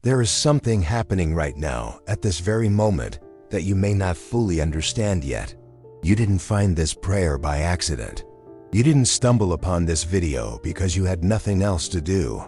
There is something happening right now, at this very moment, that you may not fully understand yet. You didn't find this prayer by accident. You didn't stumble upon this video because you had nothing else to do.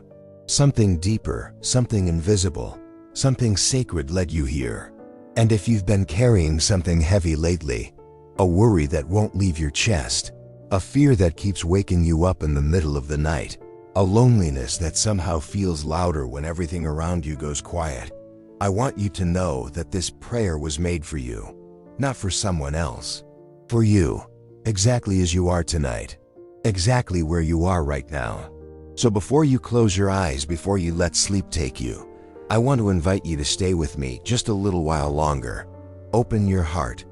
Something deeper, something invisible, something sacred led you here. And if you've been carrying something heavy lately, a worry that won't leave your chest, a fear that keeps waking you up in the middle of the night, a loneliness that somehow feels louder when everything around you goes quiet, I want you to know that this prayer was made for you, not for someone else. For you, exactly as you are tonight, exactly where you are right now. So before you close your eyes, before you let sleep take you, I want to invite you to stay with me just a little while longer. Open your heart,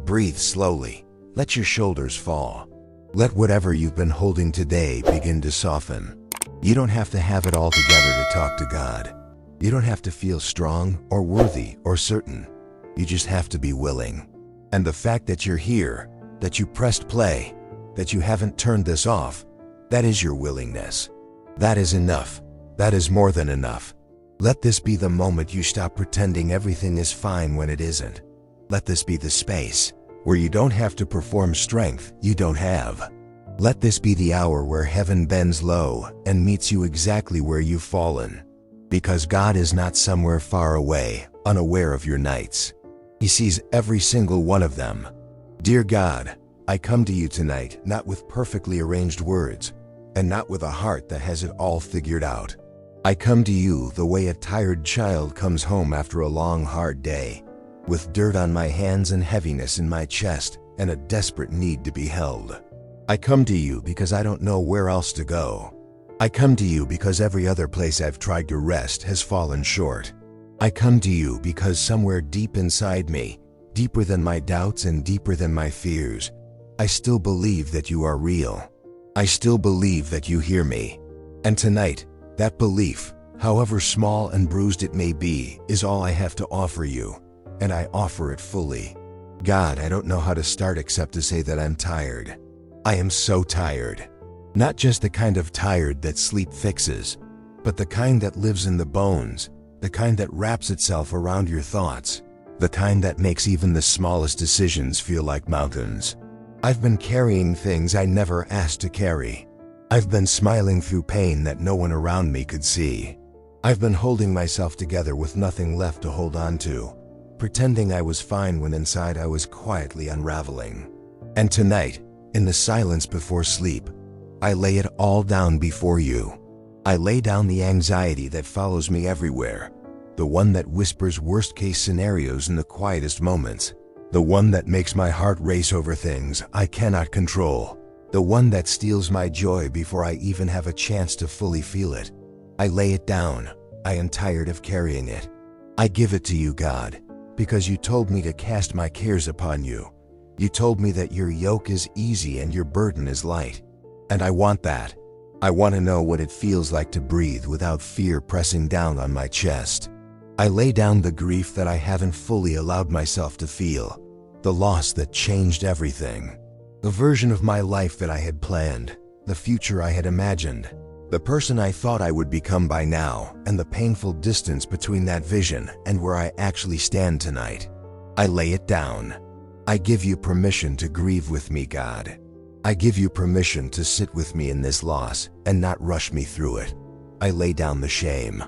breathe slowly, let your shoulders fall. Let whatever you've been holding today begin to soften. You don't have to have it all together to talk to God. You don't have to feel strong or worthy or certain. You just have to be willing. And the fact that you're here, that you pressed play, that you haven't turned this off, that is your willingness. That is enough. That is more than enough. Let this be the moment you stop pretending everything is fine when it isn't. Let this be the space where you don't have to perform strength you don't have. Let this be the hour where heaven bends low and meets you exactly where you've fallen. Because God is not somewhere far away, unaware of your nights. He sees every single one of them. Dear God, I come to you tonight not with perfectly arranged words, and not with a heart that has it all figured out. I come to you the way a tired child comes home after a long, hard day, with dirt on my hands and heaviness in my chest and a desperate need to be held. I come to you because I don't know where else to go. I come to you because every other place I've tried to rest has fallen short. I come to you because somewhere deep inside me, deeper than my doubts and deeper than my fears, I still believe that you are real. I still believe that you hear me. And tonight, that belief, however small and bruised it may be, is all I have to offer you, and I offer it fully. God, I don't know how to start except to say that I'm tired. I am so tired. Not just the kind of tired that sleep fixes, but the kind that lives in the bones, the kind that wraps itself around your thoughts, the kind that makes even the smallest decisions feel like mountains. I've been carrying things I never asked to carry. I've been smiling through pain that no one around me could see. I've been holding myself together with nothing left to hold on to, pretending I was fine when inside I was quietly unraveling. And tonight, in the silence before sleep, I lay it all down before you. I lay down the anxiety that follows me everywhere, the one that whispers worst-case scenarios in the quietest moments, the one that makes my heart race over things I cannot control, the one that steals my joy before I even have a chance to fully feel it. I lay it down. I am tired of carrying it. I give it to you, God, because you told me to cast my cares upon you. You told me that your yoke is easy and your burden is light. And I want that. I want to know what it feels like to breathe without fear pressing down on my chest. I lay down the grief that I haven't fully allowed myself to feel, the loss that changed everything, the version of my life that I had planned, the future I had imagined, the person I thought I would become by now, and the painful distance between that vision and where I actually stand tonight. I lay it down. I give you permission to grieve with me, God. I give you permission to sit with me in this loss and not rush me through it. I lay down the shame,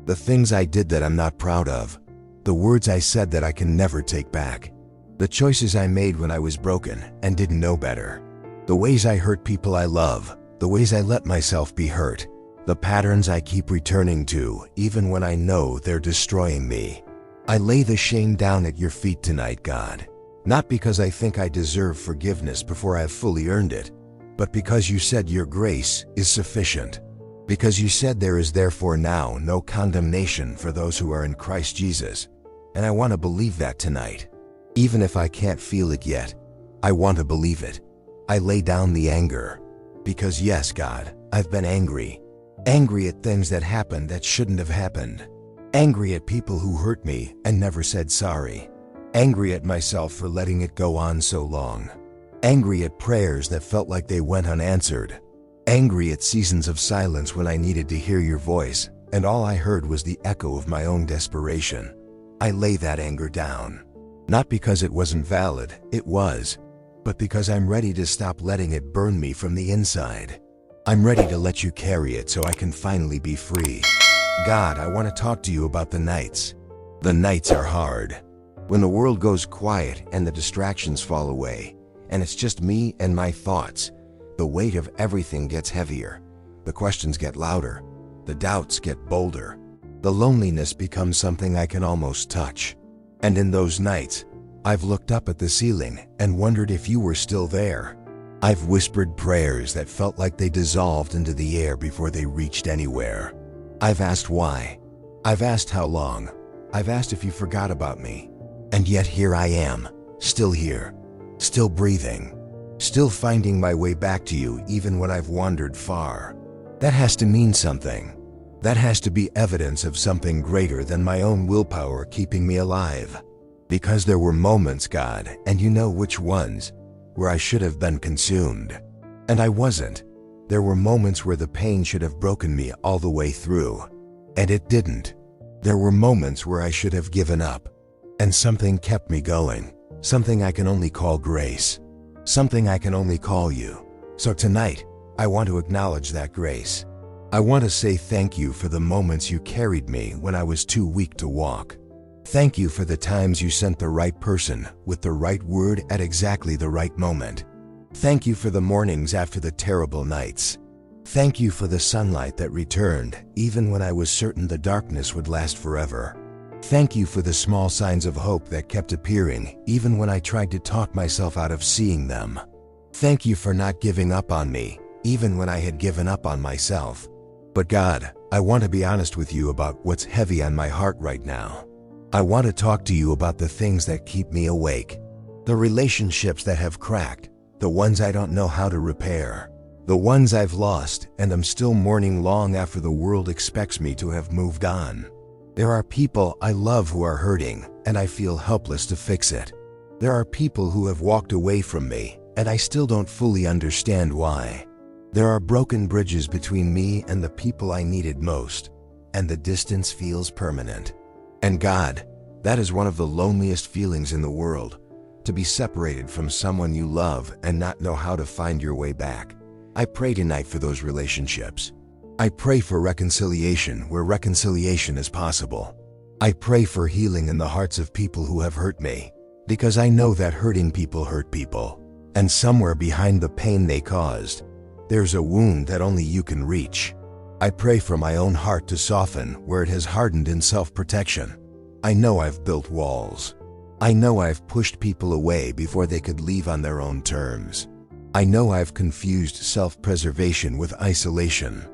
the things I did that I'm not proud of, the words I said that I can never take back, the choices I made when I was broken and didn't know better, the ways I hurt people I love, the ways I let myself be hurt, the patterns I keep returning to even when I know they're destroying me. I lay the shame down at your feet tonight, God. Not because I think I deserve forgiveness before I've fully earned it, but because you said your grace is sufficient. Because you said there is therefore now no condemnation for those who are in Christ Jesus. And I want to believe that tonight. Even if I can't feel it yet, I want to believe it. I lay down the anger. Because yes, God, I've been angry. Angry at things that happened that shouldn't have happened. Angry at people who hurt me and never said sorry. Angry at myself for letting it go on so long. Angry at prayers that felt like they went unanswered. Angry at seasons of silence when I needed to hear your voice, and all I heard was the echo of my own desperation. I lay that anger down. Not because it wasn't valid, it was, but because I'm ready to stop letting it burn me from the inside. I'm ready to let you carry it so I can finally be free. God, I want to talk to you about the nights. The nights are hard. When the world goes quiet and the distractions fall away, and it's just me and my thoughts, the weight of everything gets heavier. The questions get louder. The doubts get bolder. The loneliness becomes something I can almost touch. And in those nights, I've looked up at the ceiling and wondered if you were still there. I've whispered prayers that felt like they dissolved into the air before they reached anywhere. I've asked why. I've asked how long. I've asked if you forgot about me. And yet here I am, still here, still breathing, still finding my way back to you even when I've wandered far. That has to mean something. That has to be evidence of something greater than my own willpower keeping me alive. Because there were moments, God, and you know which ones, where I should have been consumed. And I wasn't. There were moments where the pain should have broken me all the way through. And it didn't. There were moments where I should have given up. And something kept me going. Something I can only call grace. Something I can only call you. So tonight, I want to acknowledge that grace. I want to say thank you for the moments you carried me when I was too weak to walk. Thank you for the times you sent the right person with the right word at exactly the right moment. Thank you for the mornings after the terrible nights. Thank you for the sunlight that returned even when I was certain the darkness would last forever. Thank you for the small signs of hope that kept appearing even when I tried to talk myself out of seeing them. Thank you for not giving up on me even when I had given up on myself. But God, I want to be honest with you about what's heavy on my heart right now. I want to talk to you about the things that keep me awake. The relationships that have cracked, the ones I don't know how to repair, the ones I've lost and I'm still mourning long after the world expects me to have moved on. There are people I love who are hurting and I feel helpless to fix it. There are people who have walked away from me and I still don't fully understand why. There are broken bridges between me and the people I needed most, and the distance feels permanent. And God, that is one of the loneliest feelings in the world, to be separated from someone you love and not know how to find your way back. I pray tonight for those relationships. I pray for reconciliation where reconciliation is possible. I pray for healing in the hearts of people who have hurt me, because I know that hurting people hurt people, and somewhere behind the pain they caused, there's a wound that only you can reach. I pray for my own heart to soften where it has hardened in self-protection. I know I've built walls. I know I've pushed people away before they could leave on their own terms. I know I've confused self-preservation with isolation.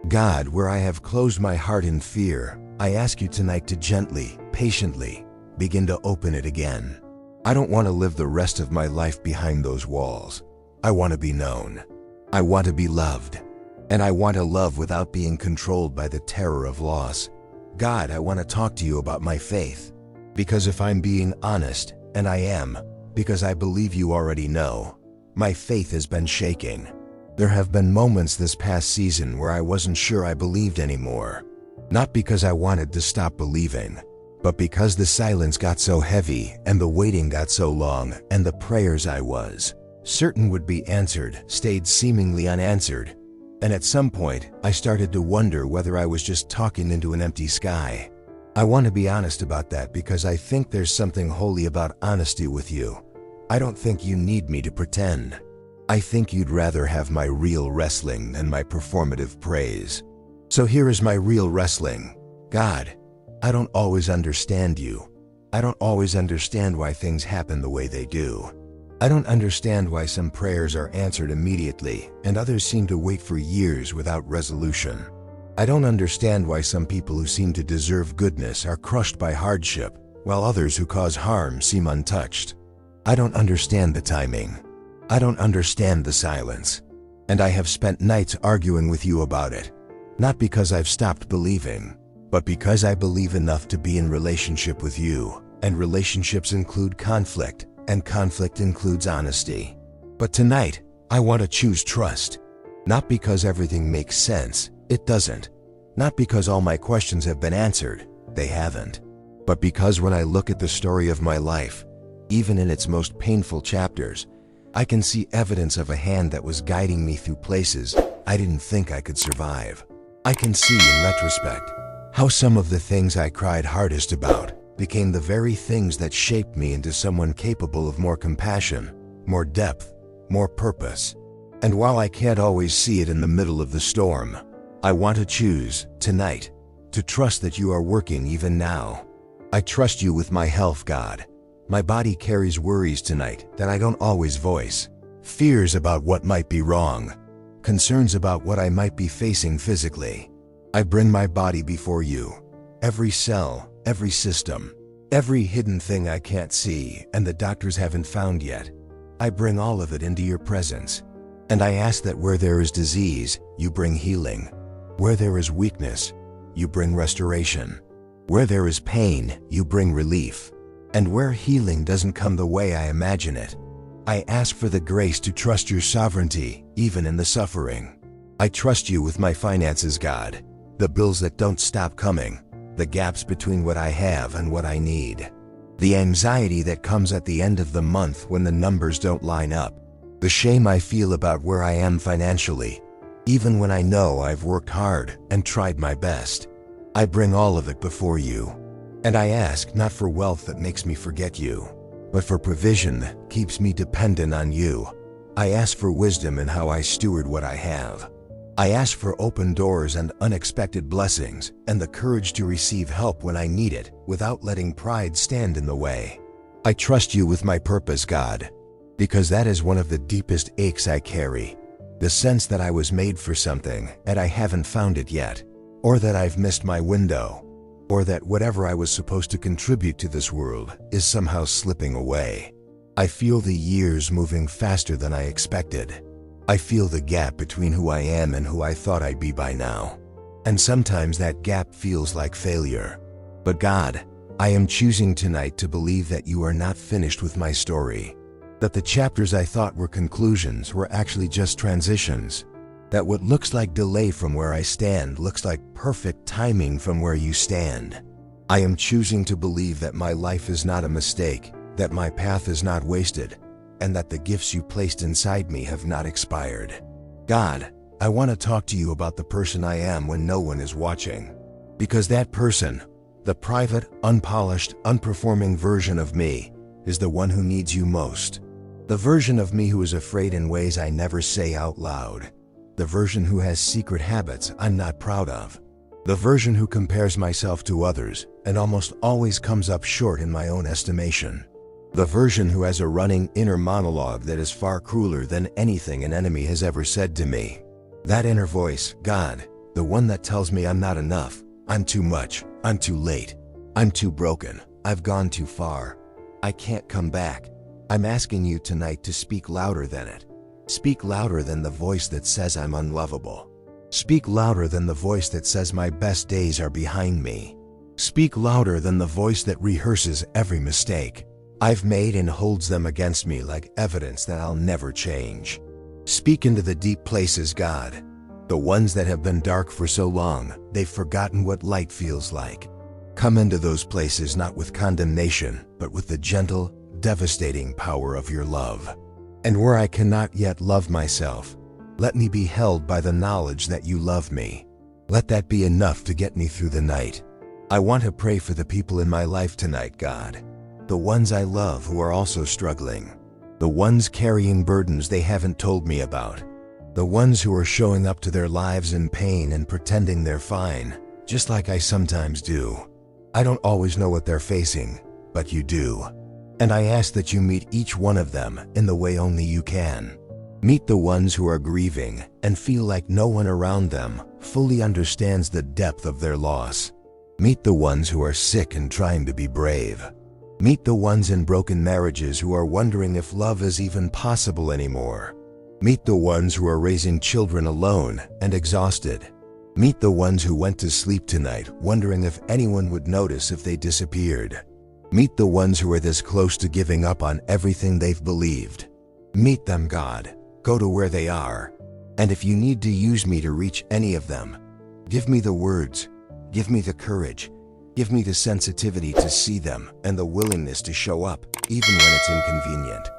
God, where I have closed my heart in fear, I ask you tonight to gently, patiently, begin to open it again. I don't want to live the rest of my life behind those walls. I want to be known. I want to be loved. And I want to love without being controlled by the terror of loss. God, I want to talk to you about my faith. Because if I'm being honest, and I am, because I believe you already know, my faith has been shaking. There have been moments this past season where I wasn't sure I believed anymore. Not because I wanted to stop believing, but because the silence got so heavy and the waiting got so long and the prayers I was certain would be answered stayed seemingly unanswered. And at some point, I started to wonder whether I was just talking into an empty sky. I want to be honest about that because I think there's something holy about honesty with you. I don't think you need me to pretend. I think you'd rather have my real wrestling than my performative praise. So here is my real wrestling. God, I don't always understand you. I don't always understand why things happen the way they do. I don't understand why some prayers are answered immediately and others seem to wait for years without resolution. I don't understand why some people who seem to deserve goodness are crushed by hardship, while others who cause harm seem untouched. I don't understand the timing. I don't understand the silence. And I have spent nights arguing with you about it, not because I've stopped believing, but because I believe enough to be in relationship with you, and relationships include conflict, and conflict includes honesty. But tonight, I want to choose trust. Not because everything makes sense, it doesn't. Not because all my questions have been answered, they haven't. But because when I look at the story of my life, even in its most painful chapters, I can see evidence of a hand that was guiding me through places I didn't think I could survive. I can see in retrospect how some of the things I cried hardest about became the very things that shaped me into someone capable of more compassion, more depth, more purpose. And while I can't always see it in the middle of the storm, I want to choose, tonight, to trust that you are working even now. I trust you with my health, God. My body carries worries tonight that I don't always voice. Fears about what might be wrong. Concerns about what I might be facing physically. I bring my body before you. Every cell, every system, every hidden thing I can't see and the doctors haven't found yet. I bring all of it into your presence. And I ask that where there is disease, you bring healing. Where there is weakness, you bring restoration. Where there is pain, you bring relief. And where healing doesn't come the way I imagine it, I ask for the grace to trust your sovereignty, even in the suffering. I trust you with my finances, God. The bills that don't stop coming, the gaps between what I have and what I need. The anxiety that comes at the end of the month when the numbers don't line up. The shame I feel about where I am financially, even when I know I've worked hard and tried my best. I bring all of it before you. And I ask not for wealth that makes me forget you, but for provision that keeps me dependent on you. I ask for wisdom in how I steward what I have. I ask for open doors and unexpected blessings and the courage to receive help when I need it without letting pride stand in the way. I trust you with my purpose, God, because that is one of the deepest aches I carry. The sense that I was made for something and I haven't found it yet, or that I've missed my window, or that whatever I was supposed to contribute to this world is somehow slipping away. I feel the years moving faster than I expected. I feel the gap between who I am and who I thought I'd be by now. And sometimes that gap feels like failure. But God, I am choosing tonight to believe that you are not finished with my story. That the chapters I thought were conclusions were actually just transitions. That what looks like delay from where I stand looks like perfect timing from where you stand. I am choosing to believe that my life is not a mistake, that my path is not wasted, and that the gifts you placed inside me have not expired. God, I want to talk to you about the person I am when no one is watching. Because that person, the private, unpolished, unperforming version of me, is the one who needs you most. The version of me who is afraid in ways I never say out loud. The version who has secret habits I'm not proud of. The version who compares myself to others and almost always comes up short in my own estimation. The version who has a running inner monologue that is far crueler than anything an enemy has ever said to me. That inner voice, God, the one that tells me I'm not enough, I'm too much, I'm too late, I'm too broken, I've gone too far, I can't come back. I'm asking you tonight to speak louder than it. Speak louder than the voice that says I'm unlovable. Speak louder than the voice that says my best days are behind me. Speak louder than the voice that rehearses every mistake I've made and holds them against me like evidence that I'll never change. Speak into the deep places, God, the ones that have been dark for so long they've forgotten what light feels like. Come into those places not with condemnation, but with the gentle, devastating power of your love. And where I cannot yet love myself, let me be held by the knowledge that you love me. Let that be enough to get me through the night. I want to pray for the people in my life tonight, God. The ones I love who are also struggling. The ones carrying burdens they haven't told me about. The ones who are showing up to their lives in pain and pretending they're fine, just like I sometimes do. I don't always know what they're facing, but you do. And I ask that you meet each one of them in the way only you can. Meet the ones who are grieving and feel like no one around them fully understands the depth of their loss. Meet the ones who are sick and trying to be brave. Meet the ones in broken marriages who are wondering if love is even possible anymore. Meet the ones who are raising children alone and exhausted. Meet the ones who went to sleep tonight wondering if anyone would notice if they disappeared. Meet the ones who are this close to giving up on everything they've believed. Meet them, God. Go to where they are. And if you need to use me to reach any of them, Give me the words. Give me the courage. Give me the sensitivity to see them and the willingness to show up, even when it's inconvenient.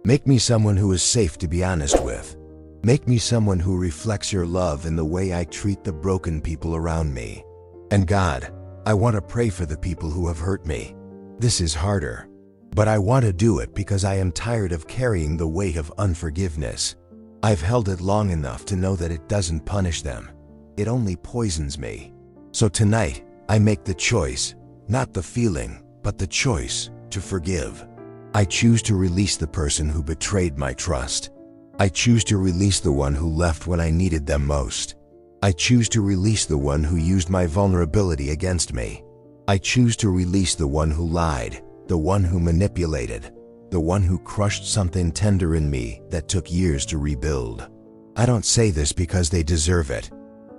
Make me someone who is safe to be honest with. Make me someone who reflects your love in the way I treat the broken people around me. And God, I want to pray for the people who have hurt me. This is harder, but I want to do it because I am tired of carrying the weight of unforgiveness. I've held it long enough to know that it doesn't punish them. It only poisons me. So tonight, I make the choice, not the feeling, but the choice to forgive. I choose to release the person who betrayed my trust. I choose to release the one who left when I needed them most. I choose to release the one who used my vulnerability against me. I choose to release the one who lied, the one who manipulated, the one who crushed something tender in me that took years to rebuild. I don't say this because they deserve it.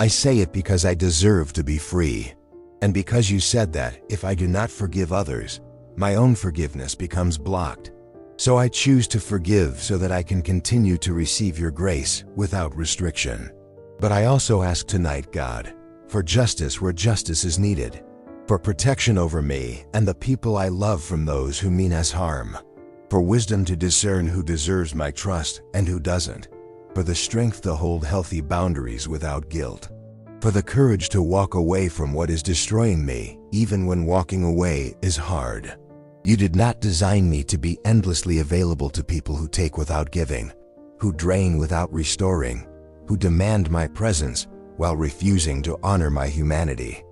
I say it because I deserve to be free. And because you said that if I do not forgive others, my own forgiveness becomes blocked. So I choose to forgive so that I can continue to receive your grace without restriction. But I also ask tonight, God, for justice where justice is needed, for protection over me and the people I love from those who mean us harm, for wisdom to discern who deserves my trust and who doesn't, for the strength to hold healthy boundaries without guilt, for the courage to walk away from what is destroying me, even when walking away is hard. You did not design me to be endlessly available to people who take without giving, who drain without restoring, who demand my presence while refusing to honor my humanity.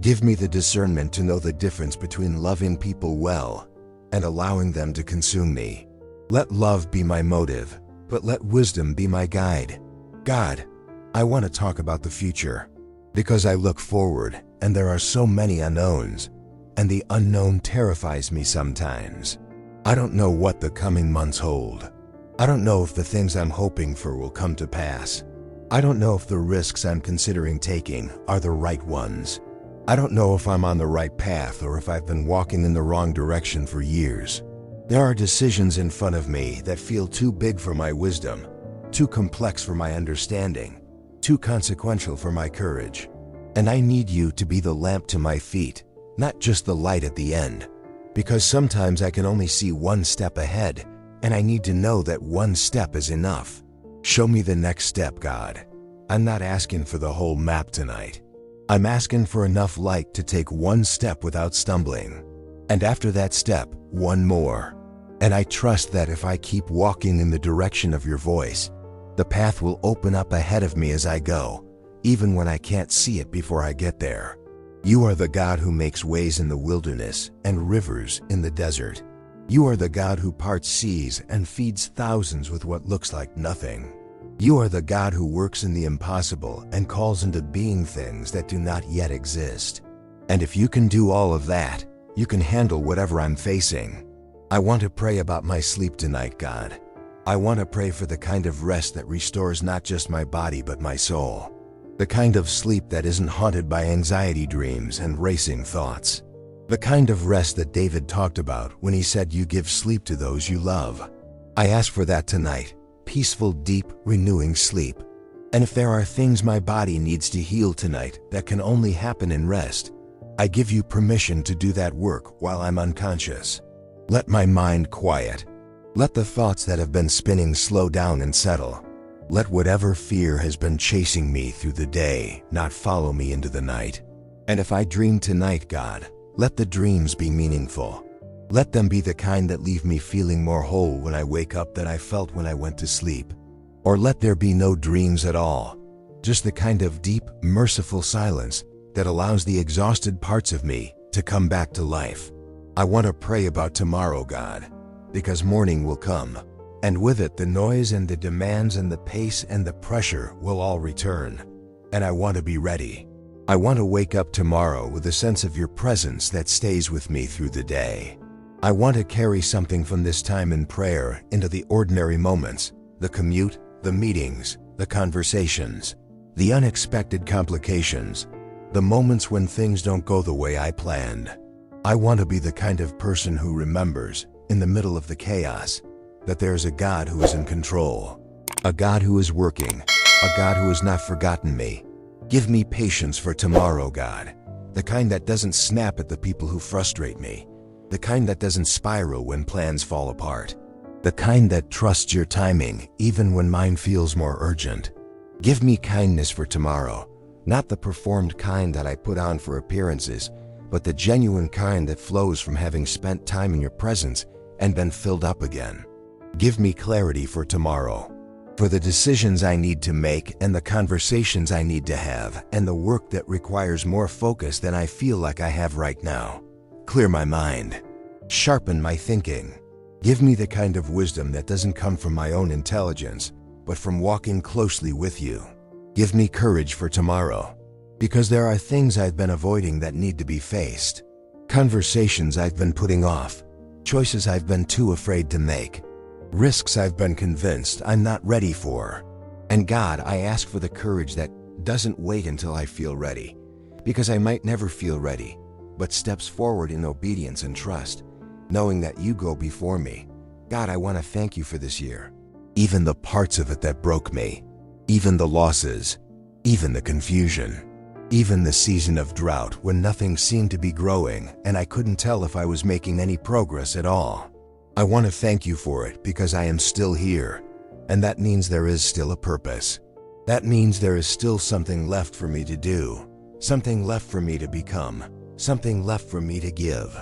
Give me the discernment to know the difference between loving people well and allowing them to consume me. Let love be my motive, but let wisdom be my guide. God, I want to talk about the future, because I look forward and there are so many unknowns, and the unknown terrifies me sometimes. I don't know what the coming months hold. I don't know if the things I'm hoping for will come to pass. I don't know if the risks I'm considering taking are the right ones. I don't know if I'm on the right path or if I've been walking in the wrong direction for years. There are decisions in front of me that feel too big for my wisdom, too complex for my understanding, too consequential for my courage. And I need you to be the lamp to my feet, not just the light at the end, because sometimes I can only see one step ahead, and I need to know that one step is enough. Show me the next step, God. I'm not asking for the whole map tonight. I'm asking for enough light to take one step without stumbling. And after that step, one more. And I trust that if I keep walking in the direction of your voice, the path will open up ahead of me as I go, even when I can't see it before I get there. You are the God who makes ways in the wilderness and rivers in the desert. You are the God who parts seas and feeds thousands with what looks like nothing. You are the God who works in the impossible and calls into being things that do not yet exist. And if you can do all of that, you can handle whatever I'm facing. I want to pray about my sleep tonight, God. I want to pray for the kind of rest that restores not just my body but my soul. The kind of sleep that isn't haunted by anxiety dreams and racing thoughts. The kind of rest that David talked about when he said you give sleep to those you love. I ask for that tonight, peaceful, deep, renewing sleep. And if there are things my body needs to heal tonight that can only happen in rest, I give you permission to do that work while I'm unconscious. Let my mind quiet. Let the thoughts that have been spinning slow down and settle. Let whatever fear has been chasing me through the day not follow me into the night. And if I dream tonight, God, let the dreams be meaningful. Let them be the kind that leave me feeling more whole when I wake up than I felt when I went to sleep. Or let there be no dreams at all, just the kind of deep, merciful silence that allows the exhausted parts of me to come back to life. I want to pray about tomorrow, God, because morning will come. And with it, the noise and the demands and the pace and the pressure will all return. And I want to be ready. I want to wake up tomorrow with a sense of your presence that stays with me through the day. I want to carry something from this time in prayer into the ordinary moments, the commute, the meetings, the conversations, the unexpected complications, the moments when things don't go the way I planned. I want to be the kind of person who remembers, in the middle of the chaos, that there is a God who is in control, a God who is working, a God who has not forgotten me, Give me patience for tomorrow, God. The kind that doesn't snap at the people who frustrate me. The kind that doesn't spiral when plans fall apart. The kind that trusts your timing even when mine feels more urgent. Give me kindness for tomorrow, not the performed kind that I put on for appearances, but the genuine kind that flows from having spent time in your presence and been filled up again. Give me clarity for tomorrow, for the decisions I need to make and the conversations I need to have and the work that requires more focus than I feel like I have right now. Clear my mind. Sharpen my thinking. Give me the kind of wisdom that doesn't come from my own intelligence, but from walking closely with you. Give me courage for tomorrow, because there are things I've been avoiding that need to be faced. Conversations I've been putting off. Choices I've been too afraid to make. Risks I've been convinced I'm not ready for. And God, I ask for the courage that doesn't wait until I feel ready, because I might never feel ready, but steps forward in obedience and trust, knowing that you go before me. God, I want to thank you for this year. Even the parts of it that broke me, even the losses, even the confusion, even the season of drought when nothing seemed to be growing and I couldn't tell if I was making any progress at all. I want to thank you for it because I am still here, and that means there is still a purpose. That means there is still something left for me to do, something left for me to become, something left for me to give.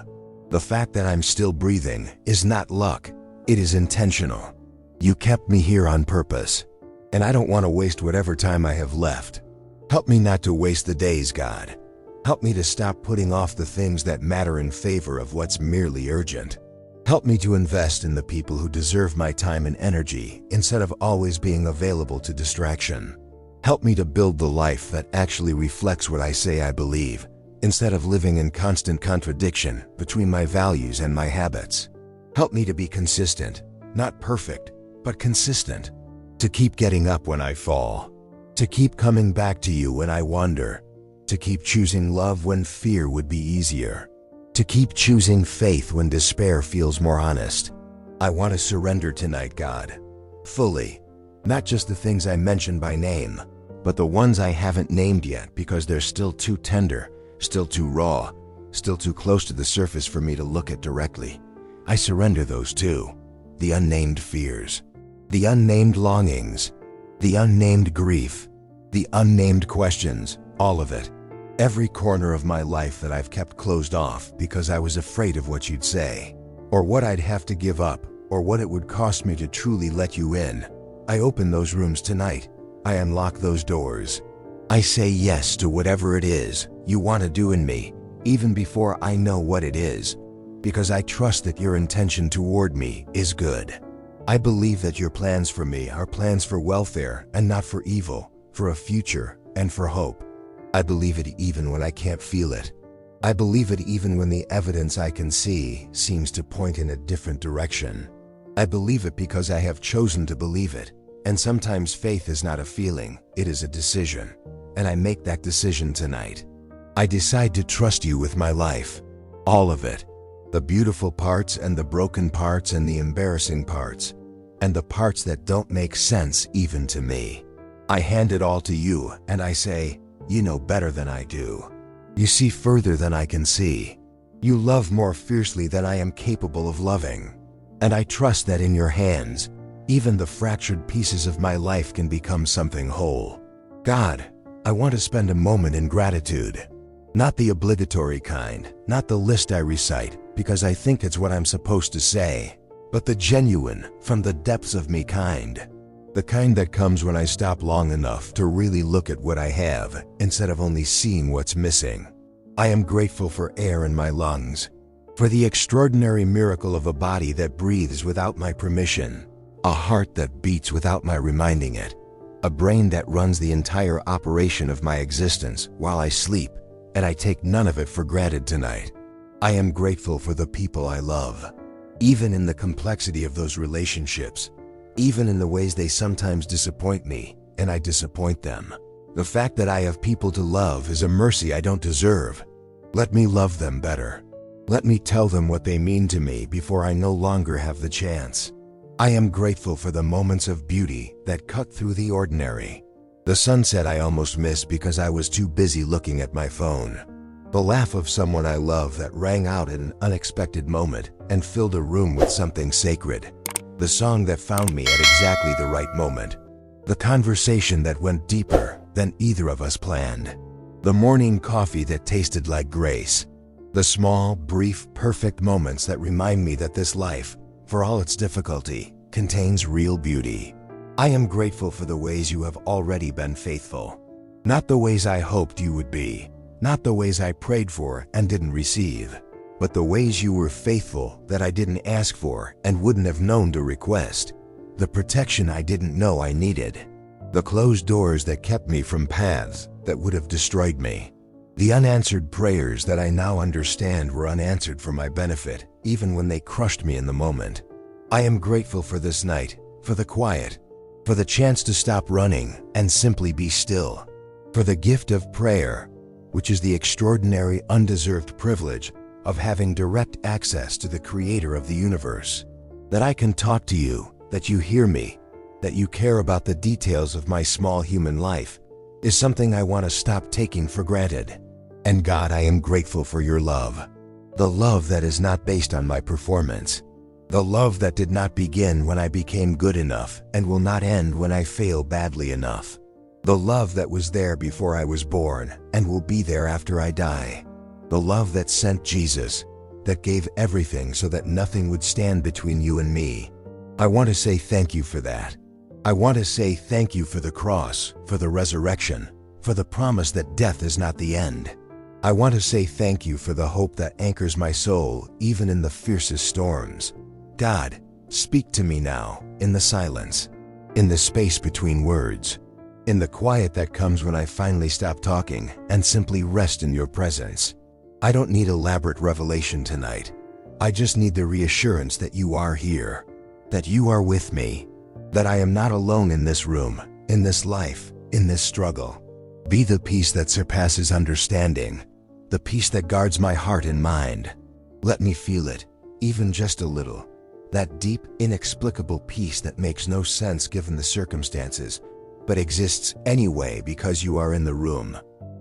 The fact that I'm still breathing is not luck, it is intentional. You kept me here on purpose, and I don't want to waste whatever time I have left. Help me not to waste the days, God. Help me to stop putting off the things that matter in favor of what's merely urgent. Help me to invest in the people who deserve my time and energy instead of always being available to distraction. Help me to build the life that actually reflects what I say I believe, instead of living in constant contradiction between my values and my habits. Help me to be consistent, not perfect, but consistent. To keep getting up when I fall. To keep coming back to you when I wander. To keep choosing love when fear would be easier. To keep choosing faith when despair feels more honest. I want to surrender tonight, God. Fully. Not just the things I mentioned by name, but the ones I haven't named yet because they're still too tender, still too raw, still too close to the surface for me to look at directly. I surrender those too. The unnamed fears. The unnamed longings. The unnamed grief. The unnamed questions. All of it. Every corner of my life that I've kept closed off because I was afraid of what you'd say, or what I'd have to give up, or what it would cost me to truly let you in. I open those rooms tonight. I unlock those doors. I say yes to whatever it is you want to do in me, even before I know what it is, because I trust that your intention toward me is good. I believe that your plans for me are plans for welfare and not for evil, for a future and for hope. I believe it even when I can't feel it. I believe it even when the evidence I can see seems to point in a different direction. I believe it because I have chosen to believe it, and sometimes faith is not a feeling, it is a decision, and I make that decision tonight. I decide to trust you with my life, all of it. The beautiful parts and the broken parts and the embarrassing parts, and the parts that don't make sense even to me. I hand it all to you and I say, you know better than I do. You see further than I can see. You love more fiercely than I am capable of loving. And I trust that in your hands, even the fractured pieces of my life can become something whole. God, I want to spend a moment in gratitude. Not the obligatory kind, not the list I recite, because I think it's what I'm supposed to say, but the genuine, from the depths of me kind. The kind that comes when I stop long enough to really look at what I have, instead of only seeing what's missing. I am grateful for air in my lungs, for the extraordinary miracle of a body that breathes without my permission, a heart that beats without my reminding it, a brain that runs the entire operation of my existence while I sleep, and I take none of it for granted tonight. I am grateful for the people I love, even in the complexity of those relationships, even in the ways they sometimes disappoint me, and I disappoint them. The fact that I have people to love is a mercy I don't deserve. Let me love them better. Let me tell them what they mean to me before I no longer have the chance. I am grateful for the moments of beauty that cut through the ordinary, the The sunset I almost missed because I was too busy looking at my phone. The laugh of someone I love that rang out at an unexpected moment and filled a room with something sacred. The song that found me at exactly the right moment. The conversation that went deeper than either of us planned. The morning coffee that tasted like grace. The small, brief, perfect moments that remind me that this life, for all its difficulty, contains real beauty. I am grateful for the ways you have already been faithful. Not the ways I hoped you would be, not the ways I prayed for and didn't receive, but the ways you were faithful that I didn't ask for and wouldn't have known to request. The protection I didn't know I needed. The closed doors that kept me from paths that would have destroyed me. The unanswered prayers that I now understand were unanswered for my benefit, even when they crushed me in the moment. I am grateful for this night, for the quiet, for the chance to stop running and simply be still, for the gift of prayer, which is the extraordinary, undeserved privilege of having direct access to the Creator of the universe. That I can talk to you, that you hear me, that you care about the details of my small human life, is something I want to stop taking for granted. And God, I am grateful for your love. The love that is not based on my performance. The love that did not begin when I became good enough and will not end when I fail badly enough. The love that was there before I was born and will be there after I die. The love that sent Jesus, that gave everything so that nothing would stand between you and me. I want to say thank you for that. I want to say thank you for the cross, for the resurrection, for the promise that death is not the end. I want to say thank you for the hope that anchors my soul even in the fiercest storms. God, speak to me now, in the silence, in the space between words, in the quiet that comes when I finally stop talking and simply rest in your presence. I don't need elaborate revelation tonight. I just need the reassurance that you are here, that you are with me, that I am not alone in this room, in this life, in this struggle. Be the peace that surpasses understanding, the peace that guards my heart and mind. Let me feel it, even just a little, that deep, inexplicable peace that makes no sense given the circumstances, but exists anyway because you are in the room.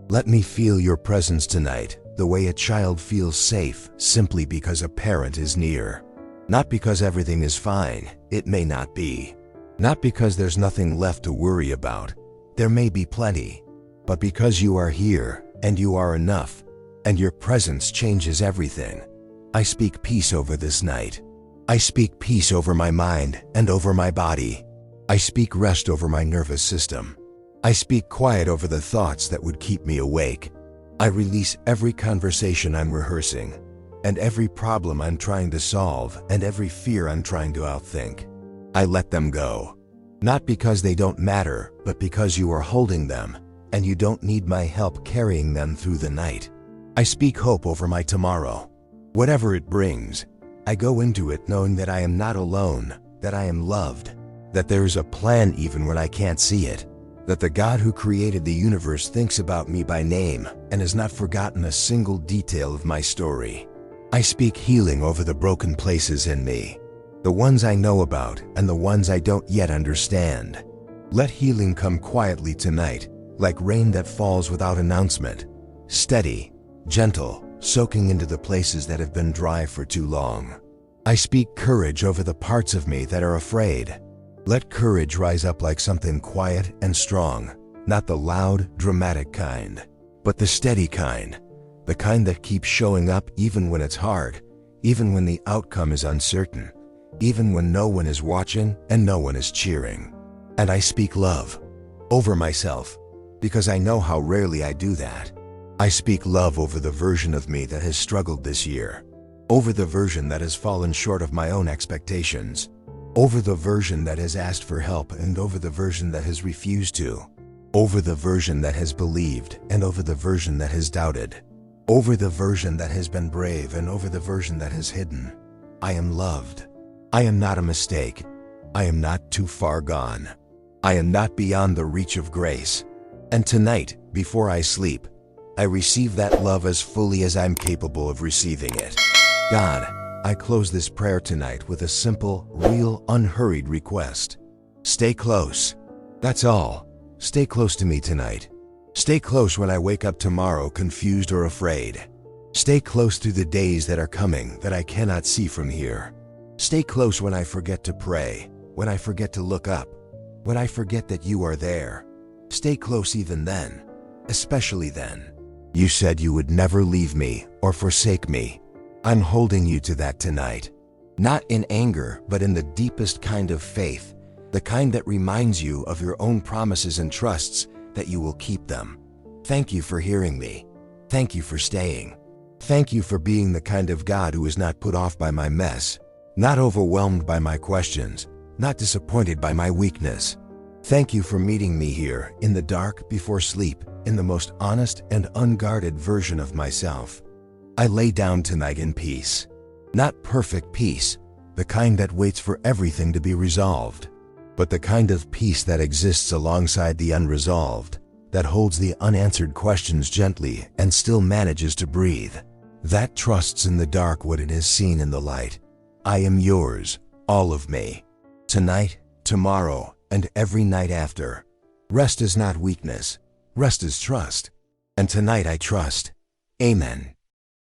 Let me feel your presence tonight, the way a child feels safe simply because a parent is near. Not because everything is fine, it may not be. Not because there's nothing left to worry about, there may be plenty, but because you are here, and you are enough, and your presence changes everything. I speak peace over this night. I speak peace over my mind and over my body. I speak rest over my nervous system. I speak quiet over the thoughts that would keep me awake. I release every conversation I'm rehearsing, and every problem I'm trying to solve, and every fear I'm trying to outthink. I let them go. Not because they don't matter, but because you are holding them, and you don't need my help carrying them through the night. I speak hope over my tomorrow. Whatever it brings, I go into it knowing that I am not alone, that I am loved, that there is a plan even when I can't see it, that the God who created the universe thinks about me by name and has not forgotten a single detail of my story. I speak healing over the broken places in me, the ones I know about and the ones I don't yet understand. Let healing come quietly tonight, like rain that falls without announcement, steady, gentle, soaking into the places that have been dry for too long. I speak courage over the parts of me that are afraid. Let courage rise up like something quiet and strong, not the loud, dramatic kind, but the steady kind, the kind that keeps showing up even when it's hard, even when the outcome is uncertain, even when no one is watching and no one is cheering. And I speak love over myself, because I know how rarely I do that. I speak love over the version of me that has struggled this year, over the version that has fallen short of my own expectations, over the version that has asked for help and over the version that has refused to, over the version that has believed and over the version that has doubted, over the version that has been brave and over the version that has hidden. I am loved. I am not a mistake. I am not too far gone. I am not beyond the reach of grace. And tonight, before I sleep, I receive that love as fully as I'm capable of receiving it. God, I close this prayer tonight with a simple, real, unhurried request. Stay close. That's all. Stay close to me tonight. Stay close when I wake up tomorrow confused or afraid. Stay close through the days that are coming that I cannot see from here. Stay close when I forget to pray, when I forget to look up, when I forget that you are there. Stay close even then, especially then. You said you would never leave me or forsake me. I'm holding you to that tonight. Not in anger, but in the deepest kind of faith, the kind that reminds you of your own promises and trusts that you will keep them. Thank you for hearing me. Thank you for staying. Thank you for being the kind of God who is not put off by my mess, not overwhelmed by my questions, not disappointed by my weakness. Thank you for meeting me here in the dark before sleep, in the most honest and unguarded version of myself. I lay down tonight in peace. Not perfect peace, the kind that waits for everything to be resolved, but the kind of peace that exists alongside the unresolved, that holds the unanswered questions gently and still manages to breathe, that trusts in the dark what it has seen in the light. I am yours, all of me. Tonight, tomorrow, and every night after. Rest is not weakness. Rest is trust. And tonight I trust. Amen.